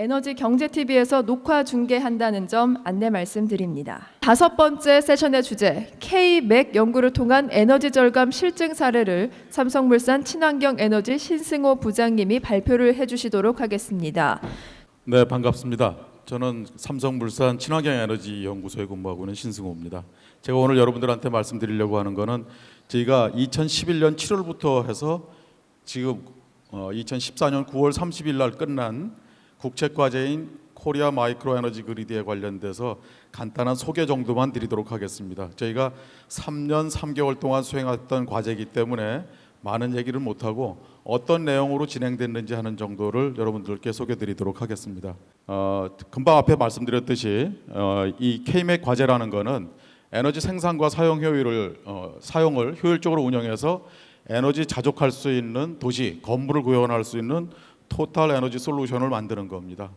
에너지 경제 TV에서 녹화 중계한다는 점 안내 말씀드립니다. 5번째 세션의 주제, K-맥 연구를 통한 에너지 절감 실증 사례를 삼성물산 친환경에너지 신승호 부장님이 발표를 해주시도록 하겠습니다. 네, 반갑습니다. 저는 삼성물산 친환경에너지연구소에 근무하고 있는 신승호입니다. 제가 오늘 여러분들한테 말씀드리려고 하는 것은 저희가 2011년 7월부터 해서 지금 2014년 9월 30일 날 끝난 국책과제인 코리아 마이크로 에너지 그리드에 관련돼서 간단한 소개 정도만 드리도록 하겠습니다. 저희가 3년 3개월 동안 수행했던 과제이기 때문에 많은 얘기를 못하고 어떤 내용으로 진행됐는지 하는 정도를 여러분들께 소개드리도록 하겠습니다. 금방 앞에 말씀드렸듯이 이 K-맥 과제라는 것은 에너지 생산과 사용 사용을 효율적으로 운영해서 에너지 자족할 수 있는 도시, 건물을 구현할 수 있는 토탈 에너지 솔루션을 만드는 겁니다.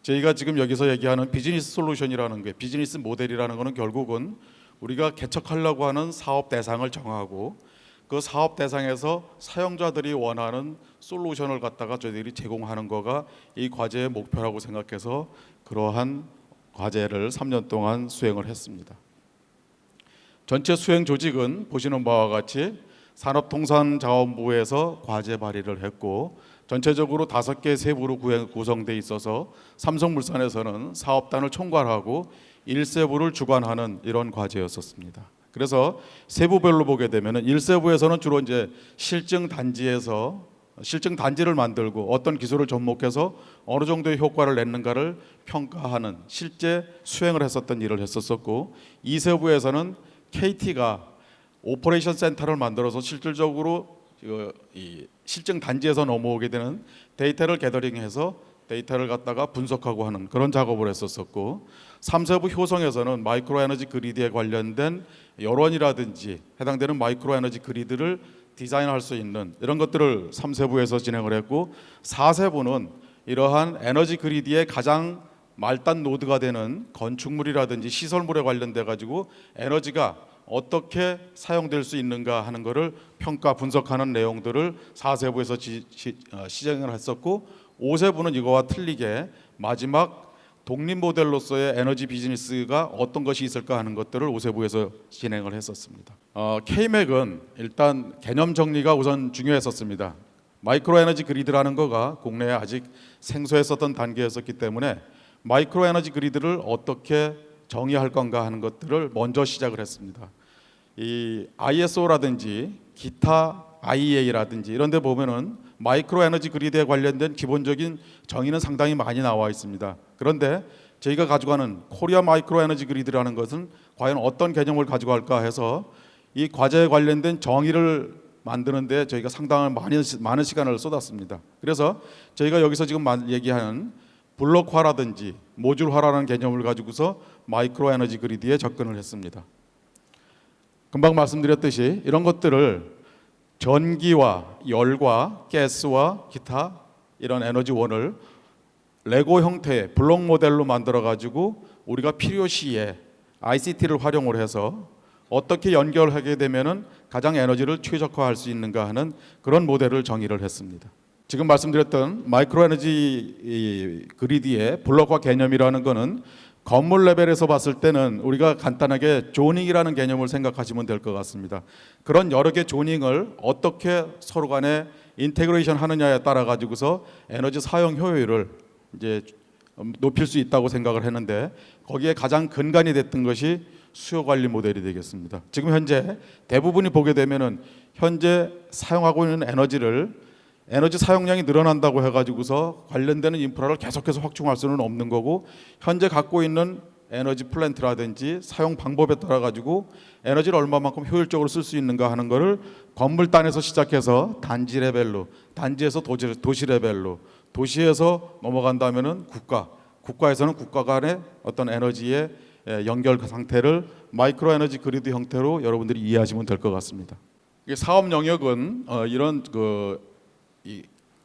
저희가 지금 여기서 얘기하는 비즈니스 솔루션이라는 게, 비즈니스 모델이라는 것은 결국은 우리가 개척하려고 하는 사업 대상을 정하고 그 사업 대상에서 사용자들이 원하는 솔루션을 갖다가 저희들이 제공하는 거가 이 과제의 목표라고 생각해서 그러한 과제를 3년 동안 수행을 했습니다. 전체 수행 조직은 보시는 바와 같이 산업통상자원부에서 과제 발의를 했고 전체적으로 5개 세부로 구성되어 있어서 삼성물산에서는 사업단을 총괄하고 1세부를 주관하는 이런 과제였었습니다. 그래서 세부별로 보게 되면 1세부에서는 주로 이제 실증 단지를 만들고 어떤 기술을 접목해서 어느 정도의 효과를 냈는가를 평가하는 실제 수행을 했었던 일을 했었고 2세부에서는 KT가 오퍼레이션 센터를 만들어서 실질적으로 이 실증 단지에서 넘어오게 되는 데이터를 게더링해서 데이터를 갖다가 분석하고 하는 그런 작업을 했었고 3세부 효성에서는 마이크로 에너지 그리드에 관련된 여론이라든지 해당되는 마이크로 에너지 그리드를 디자인할 수 있는 이런 것들을 3세부에서 진행을 했고 4세부는 이러한 에너지 그리드의 가장 말단 노드가 되는 건축물이라든지 시설물에 관련돼 가지고 에너지가 어떻게 사용될 수 있는가 하는 것을 평가 분석하는 내용들을 4세부에서 시행을 했었고 5세부는 이거와 틀리게 마지막 독립 모델로서의 에너지 비즈니스가 어떤 것이 있을까 하는 것들을 5세부에서 진행을 했었습니다. K-맥은 일단 개념 정리가 우선 중요했었습니다. 마이크로 에너지 그리드라는 거가 국내에 아직 생소했었던 단계였었기 때문에 마이크로 에너지 그리드를 어떻게 정의할 건가 하는 것들을 먼저 시작을 했습니다. 이 ISO라든지 기타 IEA라든지 이런 데 보면은 마이크로 에너지 그리드에 관련된 기본적인 정의는 상당히 많이 나와 있습니다. 그런데 저희가 가져가는 코리아 마이크로 에너지 그리드라는 것은 과연 어떤 개념을 가져갈까 해서 이 과제에 관련된 정의를 만드는데 저희가 상당히 많은 시간을 쏟았습니다. 그래서 저희가 여기서 지금 얘기하는 블록화라든지 모듈화라는 개념을 가지고서 마이크로 에너지 그리드에 접근을 했습니다. 금방 말씀드렸듯이 이런 것들을 전기와 열과 가스와 기타 이런 에너지원을 레고 형태의 블록 모델로 만들어 가지고 우리가 필요시에 ICT를 활용을 해서 어떻게 연결하게 되면은 가장 에너지를 최적화할 수 있는가 하는 그런 모델을 정의를 했습니다. 지금 말씀드렸던 마이크로 에너지 그리드의 블록화 개념이라는 것은 건물 레벨에서 봤을 때는 우리가 간단하게 조닝이라는 개념을 생각하시면 될 것 같습니다. 그런 여러 개 조닝을 어떻게 서로 간에 인테그레이션 하느냐에 따라 가지고서 에너지 사용 효율을 이제 높일 수 있다고 생각을 했는데 거기에 가장 근간이 됐던 것이 수요 관리 모델이 되겠습니다. 지금 현재 대부분이 보게 되면은 현재 사용하고 있는 에너지 사용량이 늘어난다고 해가지고서 관련되는 인프라를 계속해서 확충할 수는 없는 거고 현재 갖고 있는 에너지 플랜트라든지 사용 방법에 따라 가지고 에너지를 얼마만큼 효율적으로 쓸 수 있는가 하는 거를 건물 단에서 시작해서 단지 레벨로, 단지에서 도시 레벨로, 도시에서 넘어간다면은 국가에서는 국가 간의 어떤 에너지의 연결 상태를 마이크로 에너지 그리드 형태로 여러분들이 이해하시면 될 것 같습니다. 사업 영역은 이런 이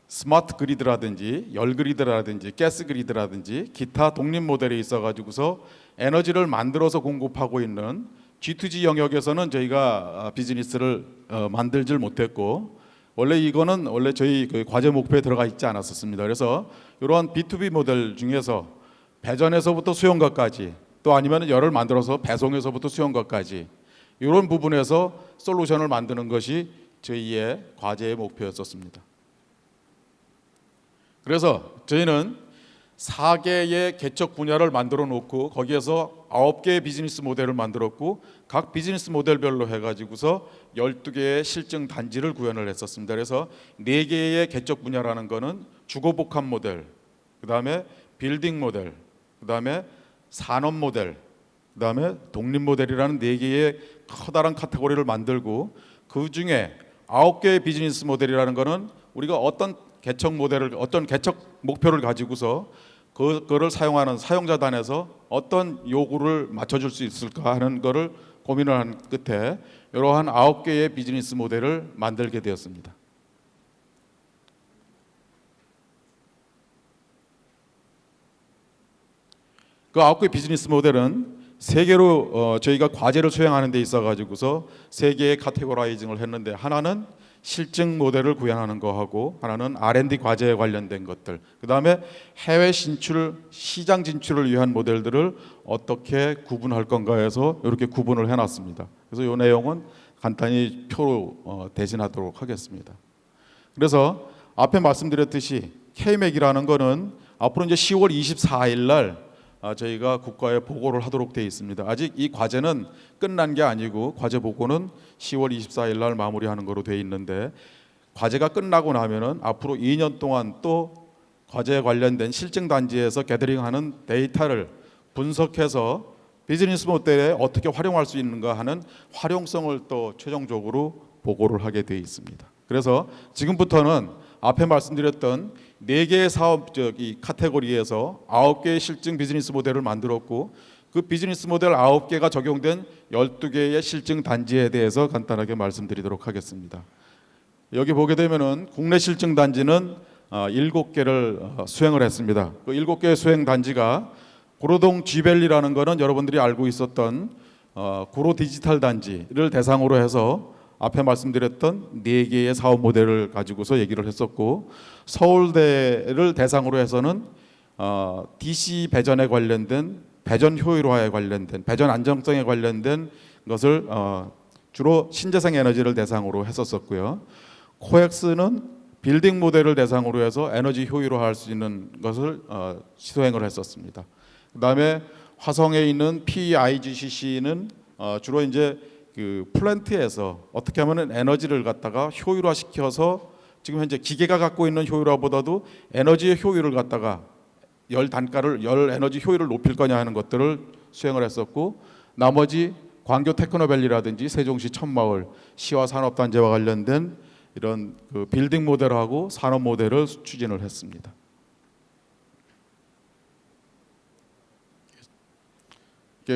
스마트 그리드라든지 열 그리드라든지 가스 그리드라든지 기타 독립 모델이 있어 가지고서 에너지를 만들어서 공급하고 있는 G2G 영역에서는 저희가 비즈니스를 만들질 못했고 원래 이거는 원래 저희 그 과제 목표에 들어가 있지 않았었습니다. 그래서 이러한 B2B 모델 중에서 배전에서부터 수용과까지, 또 아니면 열을 만들어서 배송에서부터 수용과까지 이런 부분에서 솔루션을 만드는 것이 저희의 과제의 목표였었습니다. 그래서 저희는 4개의 개척 분야를 만들어 놓고 거기에서 9개의 비즈니스 모델을 만들었고 각 비즈니스 모델별로 해가지고서 12개의 실증 단지를 구현을 했었습니다. 그래서 4개의 개척 분야라는 거는 주거복합 모델, 그 다음에 빌딩 모델, 그 다음에 산업 모델, 그 다음에 독립 모델이라는 4개의 커다란 카테고리를 만들고 그 중에 9개의 비즈니스 모델이라는 거는 우리가 어떤 개척 모델을, 어떤 개척 목표를 가지고서 그거를 사용하는 사용자단에서 어떤 요구를 맞춰줄 수 있을까 하는 거를 고민을 한 끝에 이러한 9개의 비즈니스 모델을 만들게 되었습니다. 그 9개의 비즈니스 모델은 3개로 저희가 과제를 수행하는 데 있어 가지고서 3개의 카테고라이징을 했는데, 하나는 실증 모델을 구현하는 거하고, 하나는 R&D 과제에 관련된 것들, 그 다음에 해외 진출, 시장 진출을 위한 모델들을 어떻게 구분할 건가 해서 이렇게 구분을 해놨습니다. 그래서 이 내용은 간단히 표로 대신하도록 하겠습니다. 그래서 앞에 말씀드렸듯이 K-맥이라는 거는 앞으로 이제 10월 24일 날 저희가 국가에 보고를 하도록 되어 있습니다. 아직 이 과제는 끝난 게 아니고 과제 보고는 10월 24일 날 마무리하는 거로 되어 있는데, 과제가 끝나고 나면은 앞으로 2년 동안 또 과제에 관련된 실증 단지에서 게더링하는 데이터를 분석해서 비즈니스 모델에 어떻게 활용할 수 있는가 하는 활용성을 또 최종적으로 보고를 하게 되어 있습니다. 그래서 지금부터는 앞에 말씀드렸던 4개의 사업적 이 카테고리에서 9개의 실증 비즈니스 모델을 만들었고, 그 비즈니스 모델 9개가 적용된 12개의 실증 단지에 대해서 간단하게 말씀드리도록 하겠습니다. 여기 보게 되면은 국내 실증 단지는 7개를 수행을 했습니다. 그 7개의 수행 단지가 구로동 G밸리라는 거는 여러분들이 알고 있었던 구로 디지털 단지를 대상으로 해서 앞에 말씀드렸던 4개의 사업 모델을 가지고서 얘기를 했었고, 서울대를 대상으로 해서는 DC 배전에 관련된, 배전 효율화에 관련된, 배전 안정성에 관련된 것을 주로 신재생 에너지를 대상으로 했었고요. 코엑스는 빌딩 모델을 대상으로 해서 에너지 효율화할 수 있는 것을 시도행을 했었습니다. 그다음에 화성에 있는 PIGCC는 주로 이제 그 플랜트에서 어떻게 하면 에너지를 갖다가 효율화시켜서 지금 현재 기계가 갖고 있는 효율화보다도 에너지의 효율을 갖다가 열 단가를, 열 에너지 효율을 높일 거냐 하는 것들을 수행을 했었고, 나머지 광교 테크노밸리라든지 세종시 천마을 시와 산업단지와 관련된 이런 그 빌딩 모델하고 산업 모델을 추진을 했습니다.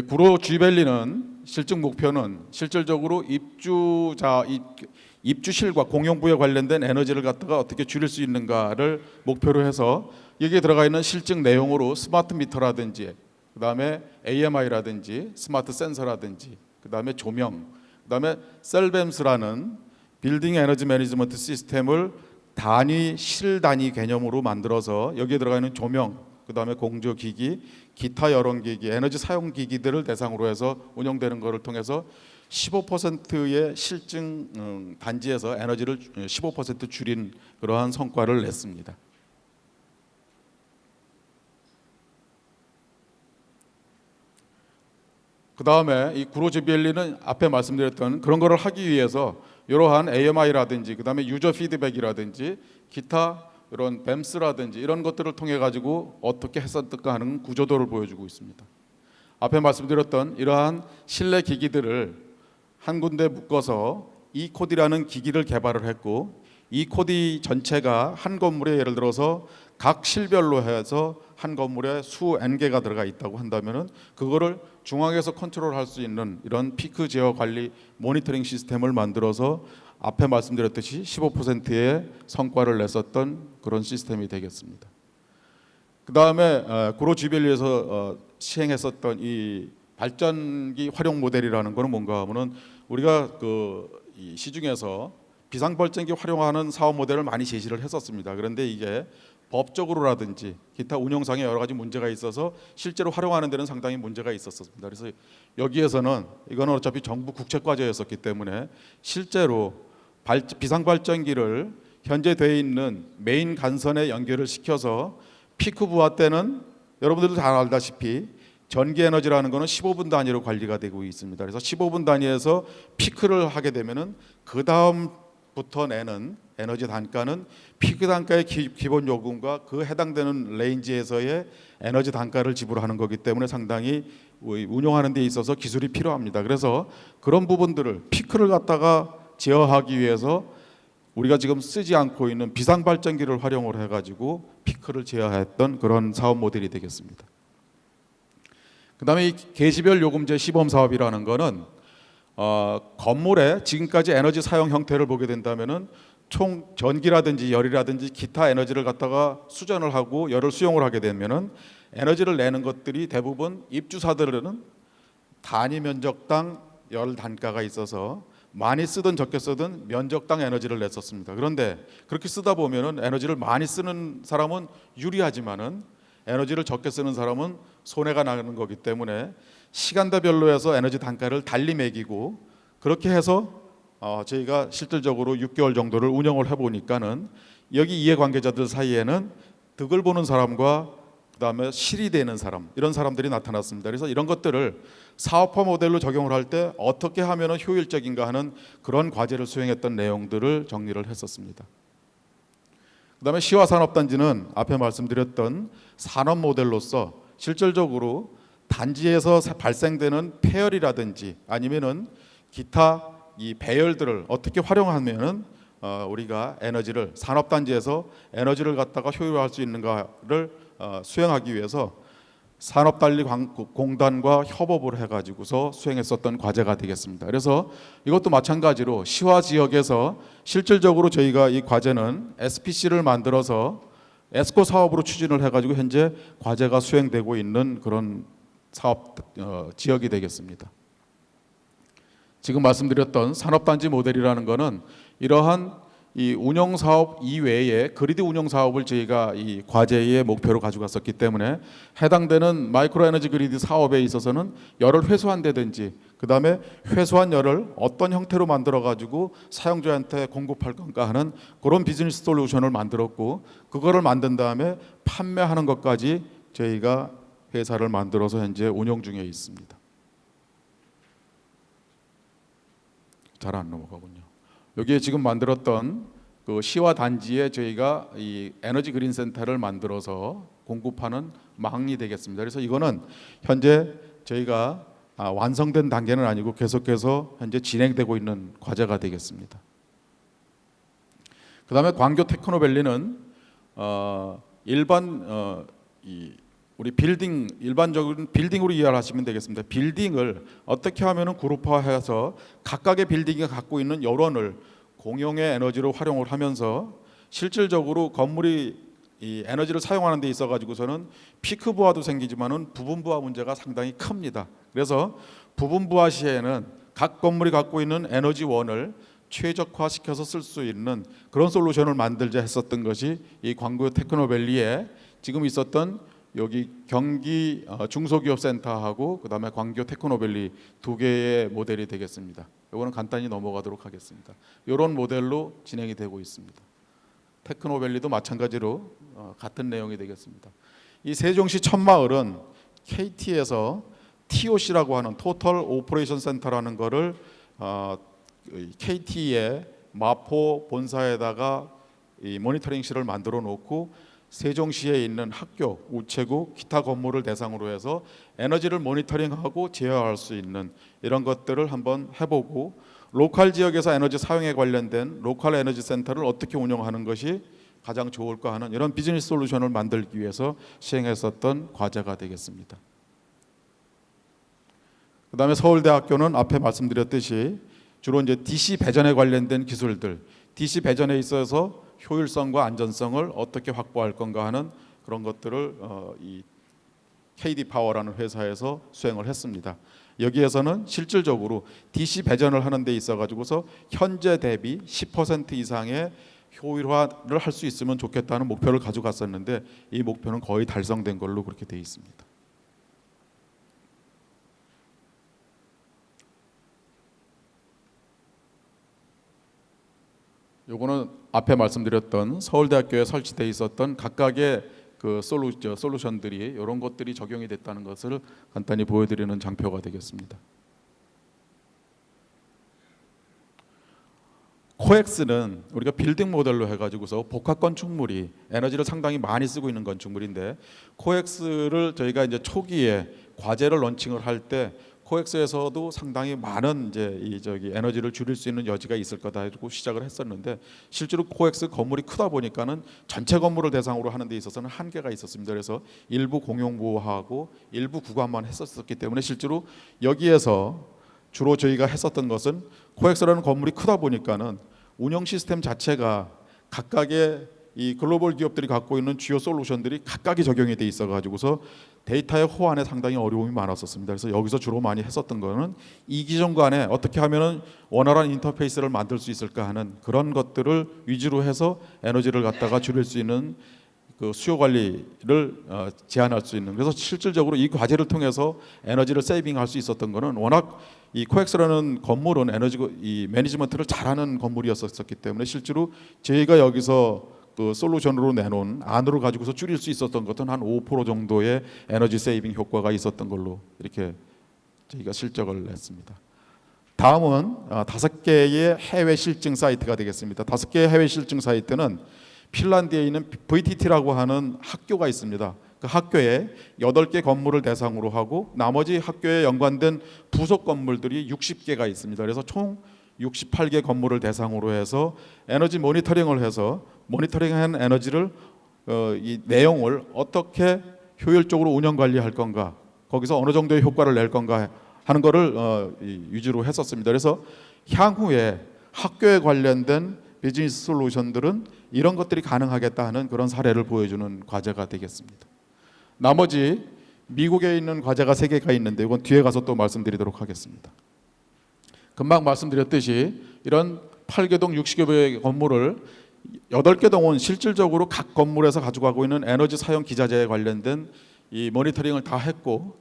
구로 G밸리는 실증 목표는 실질적으로 입주실과 공용부에 관련된 에너지를 갖다가 어떻게 줄일 수 있는가를 목표로 해서 여기에 들어가 있는 실증 내용으로 스마트 미터라든지, 그 다음에 AMI라든지 스마트 센서라든지, 그 다음에 조명, 그 다음에 셀뱀스라는 빌딩 에너지 매니지먼트 시스템을 단위, 실 단위 개념으로 만들어서 여기에 들어가 있는 조명, 그 다음에 공조기기, 기타 여론기기, 에너지 사용기기들을 대상으로 해서 운영되는 것을 통해서 15%의 실증 단지에서 에너지를 15% 줄인 그러한 성과를 냈습니다. 그 다음에 이 구로 G밸리는 앞에 말씀드렸던 그런 거를 하기 위해서 이러한 AMI라든지, 그 다음에 유저 피드백이라든지, 기타 이런 뱀스라든지 이런 것들을 통해 가지고 어떻게 했었을까 하는 구조도를 보여주고 있습니다. 앞에 말씀드렸던 이러한 실내 기기들을 한 군데 묶어서 e코디라는 기기를 개발을 했고, e코디 전체가 한 건물에 예를 들어서 각 실별로 해서 한 건물에 수 N개가 들어가 있다고 한다면은 그거를 중앙에서 컨트롤할 수 있는 이런 피크 제어 관리 모니터링 시스템을 만들어서 앞에 말씀드렸듯이 15%의 성과를 냈었던 그런 시스템이 되겠습니다. 그 다음에 구로 G밸리에서 시행했었던 이 발전기 활용 모델이라는 것은 뭔가 하면은 우리가 이 시중에서 비상발전기 활용하는 사업 모델을 많이 제시를 했었습니다. 그런데 이게 법적으로라든지 기타 운영상의 여러 가지 문제가 있어서 실제로 활용하는 데는 상당히 문제가 있었습니다. 그래서 여기에서는 이거는 어차피 정부 국책 과제였었기 때문에 실제로 비상발전기를 현재 되어 있는 메인 간선에 연결을 시켜서 피크 부하 때는 여러분들도 잘 알다시피 전기 에너지라는 거는 15분 단위로 관리가 되고 있습니다. 그래서 15분 단위에서 피크를 하게 되면은 그 다음부터 내는 에너지 단가는 피크 단가의 기본 요금과 그 해당되는 레인지에서의 에너지 단가를 지불하는 거기 때문에 상당히 운용하는 데 있어서 기술이 필요합니다. 그래서 그런 부분들을 피크를 갖다가 제어하기 위해서 우리가 지금 쓰지 않고 있는 비상발전기를 활용을 해가지고 피크를 제어했던 그런 사업 모델이 되겠습니다. 그다음에 이 계시별 요금제 시범 사업이라는 거는 건물의 지금까지 에너지 사용 형태를 보게 된다면은 총 전기라든지 열이라든지 기타 에너지를 갖다가 수전을 하고 열을 수용을 하게 되면은 에너지를 내는 것들이 대부분 입주사들은 단위 면적당 열 단가가 있어서 많이 쓰든 적게 쓰든 면적당 에너지를 냈었습니다. 그런데 그렇게 쓰다 보면은 에너지를 많이 쓰는 사람은 유리하지만은 에너지를 적게 쓰는 사람은 손해가 나는 거기 때문에 시간대별로 해서 에너지 단가를 달리 매기고 그렇게 해서 저희가 실질적으로 6개월 정도를 운영을 해보니까는 여기 이해관계자들 사이에는 득을 보는 사람과 그다음에 실이 되는 사람 이런 사람들이 나타났습니다. 그래서 이런 것들을 사업화 모델로 적용을 할 때 어떻게 하면 효율적인가 하는 그런 과제를 수행했던 내용들을 정리를 했었습니다. 그다음에 시화산업단지는 앞에 말씀드렸던 산업 모델로서 실질적으로 단지에서 발생되는 폐열이라든지 아니면은 기타 이 배열들을 어떻게 활용하면은 우리가 에너지를 산업단지에서 에너지를 갖다가 효율화할 수 있는가를 수행하기 위해서 산업단지공단과 협업을 해가지고서 수행했었던 과제가 되겠습니다. 그래서 이것도 마찬가지로 시화 지역에서 실질적으로 저희가 이 과제는 SPC를 만들어서 에스코 사업으로 추진을 해가지고 현재 과제가 수행되고 있는 그런 사업 지역이 되겠습니다. 지금 말씀드렸던 산업단지 모델이라는 것은 이러한 이 운영 사업 이외에 그리드 운영 사업을 저희가 이 과제의 목표로 가져갔었기 때문에 해당되는 마이크로 에너지 그리드 사업에 있어서는 열을 회수한다든지 그다음에 회수한 열을 어떤 형태로 만들어 가지고 사용자한테 공급할 건가 하는 그런 비즈니스 솔루션을 만들었고 그거를 만든 다음에 판매하는 것까지 저희가 회사를 만들어서 현재 운영 중에 있습니다. 잘 안 넘어가군요. 여기에 지금 만들었던 그 시와 단지에 저희가 이 에너지 그린 센터를 만들어서 공급하는 망이 되겠습니다. 그래서 이거는 현재 저희가 완성된 단계는 아니고 계속해서 현재 진행되고 있는 과제가 되겠습니다. 그다음에 광교 테크노밸리는 일반 우리 빌딩 일반적인 빌딩으로 이해를 하시면 되겠습니다. 빌딩을 어떻게 하면은 그룹화해서 각각의 빌딩이 갖고 있는 여론을 공용의 에너지로 활용을 하면서 실질적으로 건물이 이 에너지를 사용하는 데 있어 가지고서는 피크 부하도 생기지만은 부분 부하 문제가 상당히 큽니다. 그래서 부분 부하 시에는 각 건물이 갖고 있는 에너지원을 최적화시켜서 쓸 수 있는 그런 솔루션을 만들자 했었던 것이 이 광교 테크노밸리에 지금 있었던 여기 경기 중소기업센터하고 그다음에 광교 테크노밸리 두 개의 모델이 되겠습니다. 이거는 간단히 넘어가도록 하겠습니다. 이런 모델로 진행이 되고 있습니다. 테크노밸리도 마찬가지로 같은 내용이 되겠습니다. 이 세종시 천마을은 KT에서 TOC라고 하는 토털 오퍼레이션 센터라는 거를 KT의 마포 본사에다가 이 모니터링실을 만들어 놓고 세종시에 있는 학교, 우체국, 기타 건물을 대상으로 해서 에너지를 모니터링하고 제어할 수 있는 이런 것들을 한번 해보고 로컬 지역에서 에너지 사용에 관련된 로컬 에너지 센터를 어떻게 운영하는 것이 가장 좋을까 하는 이런 비즈니스 솔루션을 만들기 위해서 시행했었던 과제가 되겠습니다. 그다음에 서울대학교는 앞에 말씀드렸듯이 주로 이제 DC 배전에 관련된 기술들, DC 배전에 있어서 효율성과 안전성을 어떻게 확보할 건가 하는 그런 것들을 KD 파워라는 회사에서 수행을 했습니다. 여기에서는 실질적으로 DC 배전을 하는 데 있어 가지고서 현재 대비 10% 이상의 효율화를 할 수 있으면 좋겠다는 목표를 가져갔었는데 이 목표는 거의 달성된 걸로 그렇게 되어 있습니다. 요거는 앞에 말씀드렸던 서울대학교에 설치되어 있었던 각각의 그 솔루션들이 이런 것들이 적용이 됐다는 것을 간단히 보여드리는 장표가 되겠습니다. 코엑스는 우리가 빌딩 모델로 해가지고서 복합 건축물이 에너지를 상당히 많이 쓰고 있는 건축물인데, 코엑스를 저희가 이제 초기에 과제를 런칭을 할 때 코엑스에서도 상당히 많은 이제 에너지를 줄일 수 있는 여지가 있을 거다 하고 시작을 했었는데, 실제로 코엑스 건물이 크다 보니까는 전체 건물을 대상으로 하는 데 있어서는 한계가 있었습니다. 그래서 일부 공용 보호하고 일부 구간만 했었기 때문에 실제로 여기에서 주로 저희가 했었던 것은, 코엑스라는 건물이 크다 보니까는 운영 시스템 자체가 각각의 이 글로벌 기업들이 갖고 있는 주요 솔루션들이 각각이 적용이 돼 있어 가지고서 데이터의 호환에 상당히 어려움이 많았었습니다. 그래서 여기서 주로 많이 했었던 거는 이 기존 간에 어떻게 하면은 원활한 인터페이스를 만들 수 있을까 하는 그런 것들을 위주로 해서 에너지를 갖다가 줄일 수 있는 그 수요 관리를 제한할 수 있는, 그래서 실질적으로 이 과제를 통해서 에너지를 세이빙할 수 있었던 거는 워낙 이 코엑스라는 건물은 에너지 이 매니지먼트를 잘하는 건물이었었기 때문에 실제로 저희가 여기서 그 솔루션으로 내놓은 안으로 가지고서 줄일 수 있었던 것은 한 5% 정도의 에너지 세이빙 효과가 있었던 걸로 이렇게 저희가 실적을 냈습니다. 다음은 5개의 해외 실증 사이트가 되겠습니다. 5개의 해외 실증 사이트는 핀란드에 있는 VTT라고 하는 학교가 있습니다. 그 학교에 8개 건물을 대상으로 하고 나머지 학교에 연관된 부속 건물들이 60개가 있습니다. 그래서 총 68개 건물을 대상으로 해서 에너지 모니터링을 해서 모니터링한 에너지를 이 내용을 어떻게 효율적으로 운영 관리할 건가, 거기서 어느 정도의 효과를 낼 건가 하는 거를 위주로 했었습니다. 그래서 향후에 학교에 관련된 비즈니스 솔루션들은 이런 것들이 가능하겠다 하는 그런 사례를 보여주는 과제가 되겠습니다. 나머지 미국에 있는 과제가 3개가 있는데 이건 뒤에 가서 또 말씀드리도록 하겠습니다. 금방 말씀드렸듯이 이런 8개 동 60여 개의 건물을 8개 동은 실질적으로 각 건물에서 가져가고 있는 에너지 사용 기자재에 관련된 이 모니터링을 다 했고,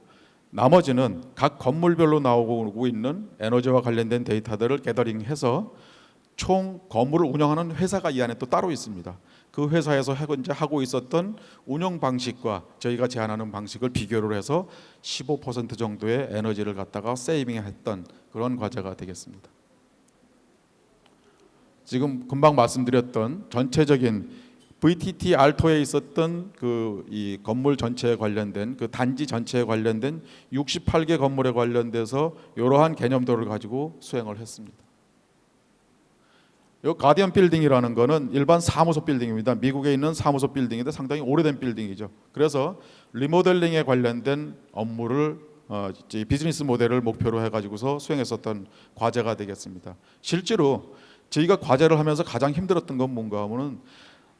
나머지는 각 건물별로 나오고 있는 에너지와 관련된 데이터들을 게더링해서 총 건물을 운영하는 회사가 이 안에 또 따로 있습니다. 그 회사에서 현재 하고 있었던 운영 방식과 저희가 제안하는 방식을 비교를 해서 15% 정도의 에너지를 갖다가 세이빙했던 그런 과제가 되겠습니다. 지금 금방 말씀드렸던 전체적인 VTT 알토에 있었던 그 이 건물 전체에 관련된 그 단지 전체에 관련된 68개 건물에 관련돼서 이러한 개념도를 가지고 수행을 했습니다. 이 가디언 빌딩이라는 거는 일반 사무소 빌딩입니다. 미국에 있는 사무소 빌딩인데 상당히 오래된 빌딩이죠. 그래서 리모델링에 관련된 업무를 비즈니스 모델을 목표로 해가지고서 수행했었던 과제가 되겠습니다. 실제로 저희가 과제를 하면서 가장 힘들었던 건 뭔가 하면은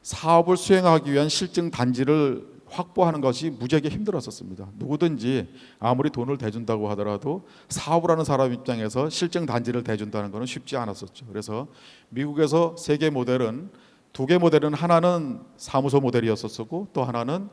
사업을 수행하기 위한 실증 단지를 확보하는 것이 무지하게 힘들었었습니다. 누구든지 아무리 돈을 대준다고 하더라도 사업을 하는 사람 입장에서 실증 단지를 대준다는 것은 쉽지 않았었죠. 그래서 미국에서 3개 모델은 2개 모델은 하나는 사무소 모델이었었고 또 하나는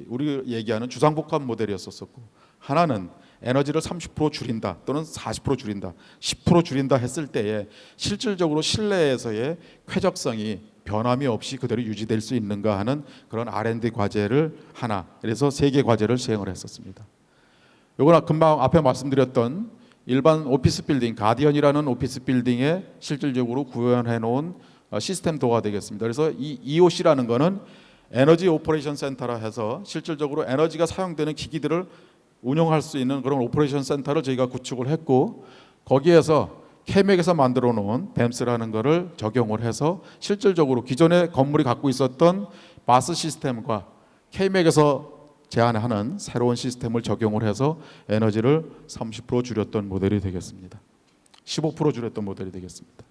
우리 얘기하는 주상복합 모델이었었고, 하나는 에너지를 30% 줄인다 또는 40% 줄인다, 10% 줄인다 했을 때에 실질적으로 실내에서의 쾌적성이 변함이 없이 그대로 유지될 수 있는가 하는 그런 R&D 과제를 하나, 그래서 3개 과제를 시행을 했었습니다. 요거는 금방 앞에 말씀드렸던 일반 오피스 빌딩, 가디언이라는 오피스 빌딩에 실질적으로 구현해 놓은 시스템 도어가 되겠습니다. 그래서 이 EOC라는 거는 에너지 오퍼레이션 센터라 해서 실질적으로 에너지가 사용되는 기기들을 운영할 수 있는 그런 오퍼레이션 센터를 저희가 구축을 했고, 거기에서 케맥에서 만들어 놓은 뱀스라는 거를 적용을 해서 실질적으로 기존의 건물이 갖고 있었던 바스 시스템과 케맥에서 제안하는 새로운 시스템을 적용을 해서 에너지를 30% 줄였던 모델이 되겠습니다. 15% 줄였던 모델이 되겠습니다.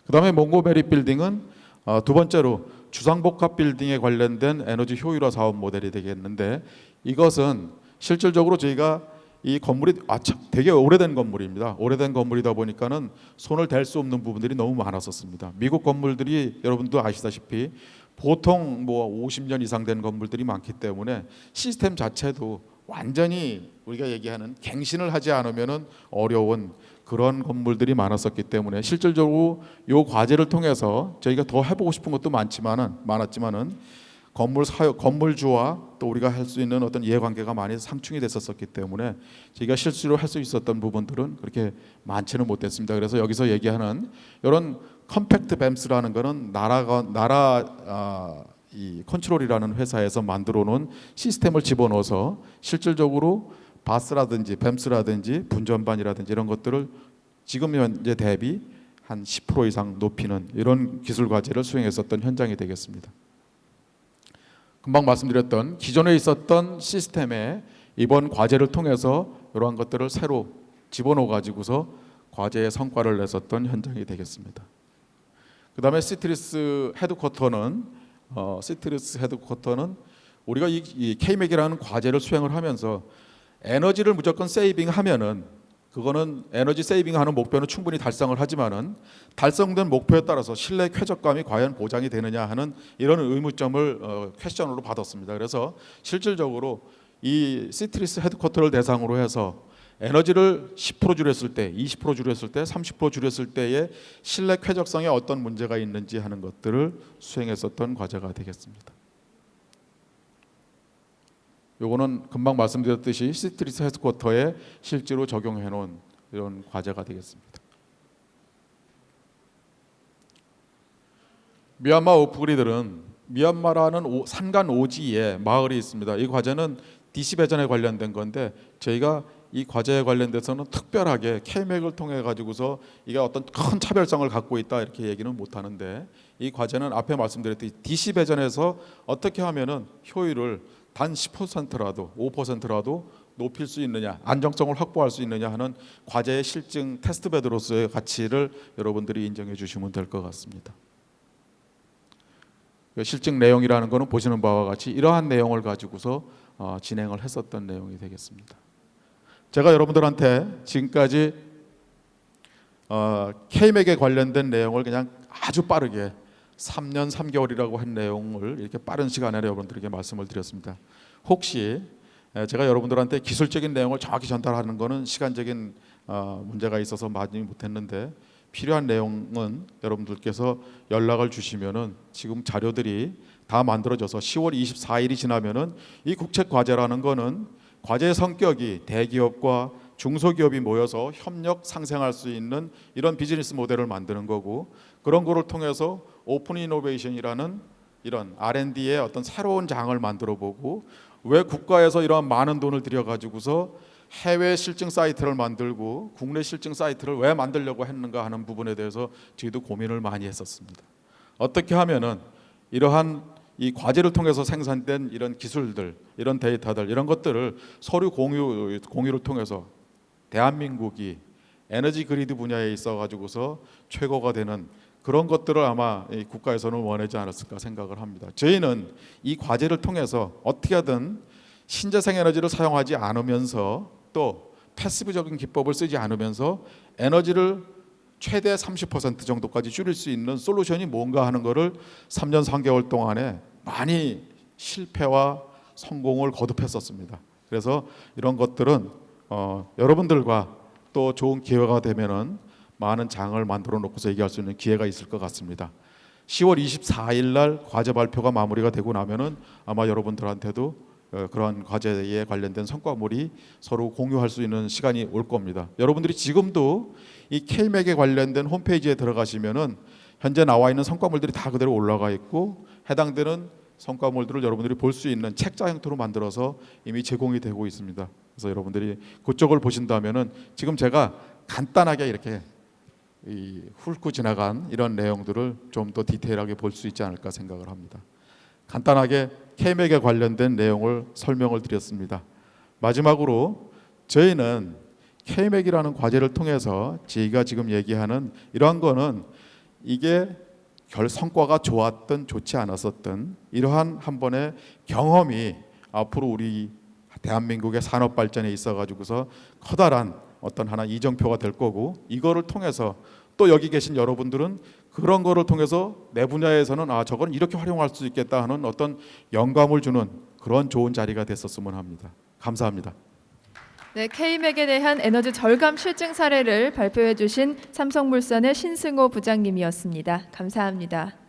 그 다음에 몽고메리 빌딩은 두 번째로 주상복합 빌딩에 관련된 에너지 효율화 사업 모델이 되겠는데, 이것은 실질적으로 저희가 이 건물이 되게 오래된 건물입니다. 오래된 건물이다 보니까는 손을 댈 수 없는 부분들이 너무 많았었습니다. 미국 건물들이 여러분도 아시다시피 보통 뭐 50년 이상 된 건물들이 많기 때문에 시스템 자체도 완전히 우리가 얘기하는 갱신을 하지 않으면은 어려운 그런 건물들이 때문에 실질적으로 이 과제를 통해서 저희가 더 해보고 싶은 것도 많았지만은 건물주와 또 우리가 할 수 있는 어떤 이해관계가 많이 상충이 됐었기 때문에 저희가 실수로 할 수 있었던 부분들은 그렇게 많지는 못했습니다. 그래서 여기서 얘기하는 이런 컴팩트 뱀스라는 거는 이 컨트롤이라는 회사에서 만들어 놓은 시스템을 집어넣어서 실질적으로 바스라든지 뱀스라든지 분전반이라든지 이런 것들을 지금 현재 대비 한 10% 이상 높이는 이런 기술 과제를 수행했었던 현장이 되겠습니다. 금방 말씀드렸던 기존에 있었던 시스템에 이번 과제를 통해서 이러한 것들을 새로 집어넣어 가지고서 과제의 성과를 냈었던 현장이 되겠습니다. 그 다음에 시트리스 헤드쿼터는 우리가 이 K-맥이라는 과제를 수행을 하면서 에너지를 무조건 세이빙하면은 그거는 에너지 세이빙하는 목표는 충분히 달성을 하지만은 달성된 목표에 따라서 실내 쾌적감이 과연 보장이 되느냐 하는 이런 의문점을 퀘스천으로 받았습니다. 그래서 실질적으로 이 시트리스 헤드쿼터를 대상으로 해서 에너지를 10% 줄였을 때, 20% 줄였을 때, 30% 줄였을 때의 실내 쾌적성에 어떤 문제가 있는지 하는 것들을 수행했었던 과제가 되겠습니다. 요거는 금방 말씀드렸듯이 시트리스 헤드쿼터에 실제로 적용해 놓은 이런 과제가 되겠습니다. 미얀마 오프그리들은 미얀마라는 산간 오지에 마을이 있습니다. 이 과제는 DC 배전에 관련된 건데 저희가 이 과제에 관련돼서는 특별하게 K-맥을 통해 가지고서 이게 어떤 큰 차별성을 갖고 있다 이렇게 얘기는 못 하는데, 이 과제는 앞에 말씀드렸듯이 DC 배전에서 어떻게 하면은 효율을 단 10%라도 5%라도 높일 수 있느냐, 안정성을 확보할 수 있느냐 하는 과제의 실증 테스트베드로서의 가치를 여러분들이 인정해 주시면 될 것 같습니다. 실증 내용이라는 것은 보시는 바와 같이 이러한 내용을 가지고서 진행을 했었던 내용이 되겠습니다. 제가 여러분들한테 지금까지 K-맥에 관련된 내용을 그냥 아주 빠르게 3년 3개월이라고 한 내용을 이렇게 빠른 시간에 여러분들에게 말씀을 드렸습니다. 혹시 제가 여러분들한테 기술적인 내용을 정확히 전달하는 것은 시간적인 문제가 있어서 많이 못했는데, 필요한 내용은 여러분들께서 연락을 주시면은 지금 자료들이 다 만들어져서 10월 24일이 지나면은 이 국책 과제라는 거는 과제의 성격이 대기업과 중소기업이 모여서 협력 상생할 수 있는 이런 비즈니스 모델을 만드는 거고, 그런 거를 통해서 오픈 이노베이션이라는 이런 R&D의 어떤 새로운 장을 만들어 보고, 왜 국가에서 이러한 많은 돈을 들여 가지고서 해외 실증 사이트를 만들고 국내 실증 사이트를 왜 만들려고 했는가 하는 부분에 대해서 저희도 고민을 많이 했었습니다. 어떻게 하면은 이러한 이 과제를 통해서 생산된 이런 기술들, 이런 데이터들, 이런 것들을 서류 공유를 통해서 대한민국이 에너지 그리드 분야에 있어 가지고서 최고가 되는 그런 것들을 아마 이 국가에서는 원하지 않았을까 생각을 합니다. 저희는 이 과제를 통해서 어떻게 하든 신재생 에너지를 사용하지 않으면서 또 패시브적인 기법을 쓰지 않으면서 에너지를 최대 30% 정도까지 줄일 수 있는 솔루션이 뭔가 하는 것을 3년 3개월 동안에 많이 실패와 성공을 거듭했었습니다. 그래서 이런 것들은 여러분들과 또 좋은 기회가 되면은 많은 장을 만들어 놓고서 얘기할 수 있는 기회가 있을 것 같습니다. 10월 24일 날 과제 발표가 마무리가 되고 나면은 아마 여러분들한테도 그러한 과제에 관련된 성과물이 서로 공유할 수 있는 시간이 올 겁니다. 여러분들이 지금도 이 K-맥에 관련된 홈페이지에 들어가시면은 현재 나와 있는 성과물들이 다 그대로 올라가 있고, 해당되는 성과물들을 여러분들이 볼 수 있는 책자 형태로 만들어서 이미 제공이 되고 있습니다. 그래서 여러분들이 그쪽을 보신다면은 지금 제가 간단하게 이렇게 훑고 지나간 이런 내용들을 좀 더 디테일하게 볼 수 있지 않을까 생각을 합니다. 간단하게 K-맥에 관련된 내용을 설명을 드렸습니다. 마지막으로 저희는 K-맥이라는 과제를 통해서 저희가 지금 얘기하는 이러한 거는 이게 성과가 좋았든 좋지 않았었든 이러한 한 번의 경험이 앞으로 우리 대한민국의 산업 발전에 있어 가지고서 커다란 어떤 하나 이정표가 될 거고, 이거를 통해서 또 여기 계신 여러분들은 그런 거를 통해서 내 분야에서는 저건 이렇게 활용할 수 있겠다 하는 어떤 영감을 주는 그런 좋은 자리가 됐었으면 합니다. 감사합니다. 네, K-맥에 대한 에너지 절감 실증 사례를 발표해 주신 삼성물산의 신승호 부장님이었습니다. 감사합니다.